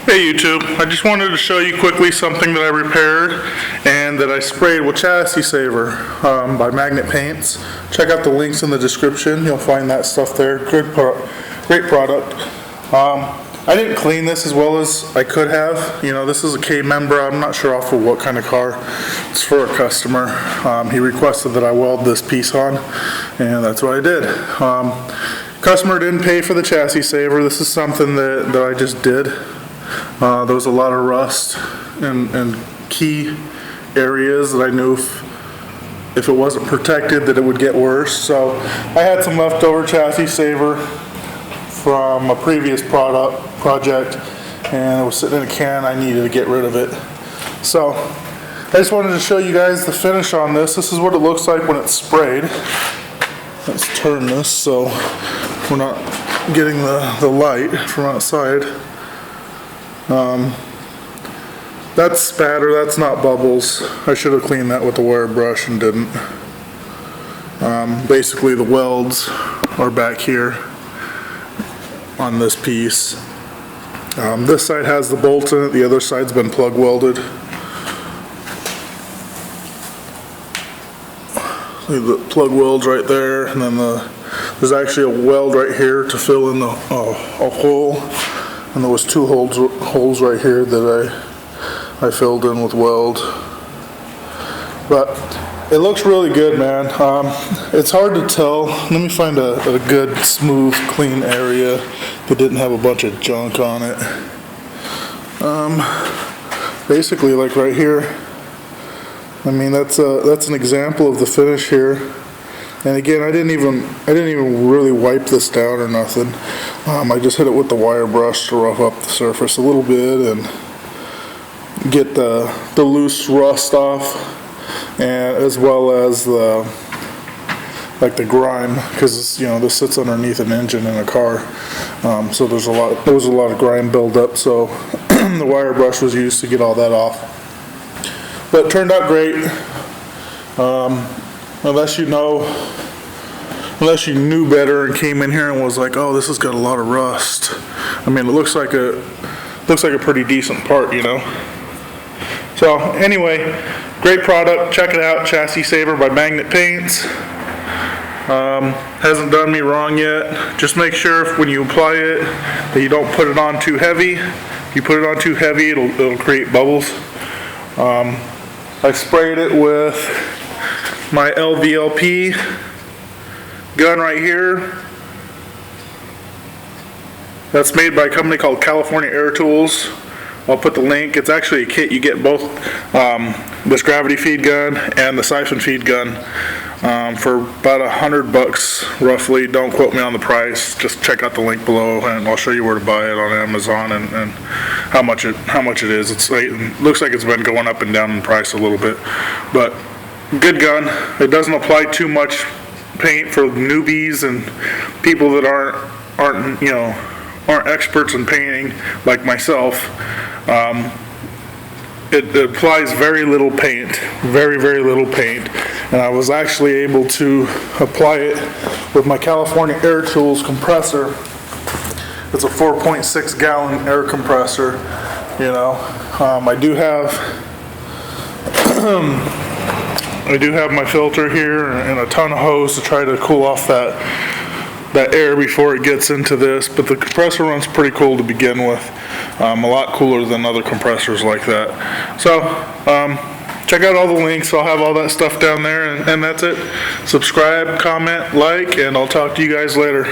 Hey YouTube, I just wanted to show you quickly something that I repaired and that I sprayed with Chassis Saver by Magnet Paints. Check out the links in the description, you'll find that stuff there. Great product. I didn't clean this as well as I could have. You know, this is a K member, I'm not sure off of what kind of car. It's for a customer. He requested that I weld this piece on, and that's what I did. Customer didn't pay for the Chassis Saver. This is something that I just did. There was a lot of rust in key areas that I knew if it wasn't protected that it would get worse. So I had some leftover Chassis Saver from a previous project, and it was sitting in a can. I needed to get rid of it. So I just wanted to show you guys the finish on this. This is what it looks like when it's sprayed. Let's turn this so we're not getting the light from outside. That's spatter, that's not bubbles. I should have cleaned that with the wire brush and didn't. Basically the welds are back here on this piece. This side has the bolts in it, the other side's been plug welded. Leave the plug welds right there, and then there's actually a weld right here to fill in a hole. And there was two holes right here that I filled in with weld. But it looks really good, man. It's hard to tell. Let me find a good, smooth, clean area that didn't have a bunch of junk on it. Basically, like right here. I mean, that's an example of the finish here. And again, I didn't even really wipe this down or nothing. I just hit it with the wire brush to rough up the surface a little bit and get the loose rust off, and as well as the grime, because you know this sits underneath an engine in a car, so there was a lot of grime buildup. So the wire brush was used to get all that off. But it turned out great. Unless you knew better and came in here and was like, oh, this has got a lot of rust. I mean, it looks like a pretty decent part, you know. So anyway, great product. Check it out, Chassis Saver by Magnet Paints. Hasn't done me wrong yet. Just make sure when you apply it that you don't put it on too heavy. If you put it on too heavy, it'll create bubbles. I sprayed it with my LVLP gun right here. That's made by a company called California Air Tools. I'll put the link. It's actually a kit. You get both this gravity feed gun and the siphon feed gun for about $100 roughly. Don't quote me on the price. Just check out the link below and I'll show you where to buy it on Amazon and how much it is. It looks like it's been going up and down in price a little bit, but good gun. It doesn't apply too much paint for newbies and people that aren't experts in painting like myself. It applies very little paint, very little paint, and I was actually able to apply it with my California Air Tools compressor. It's a 4.6 gallon air compressor. You know, I do have my filter here and a ton of hose to try to cool off that air before it gets into this, but the compressor runs pretty cool to begin with. A lot cooler than other compressors like that. So check out all the links. I'll have all that stuff down there, and that's it. Subscribe, comment, like, and I'll talk to you guys later.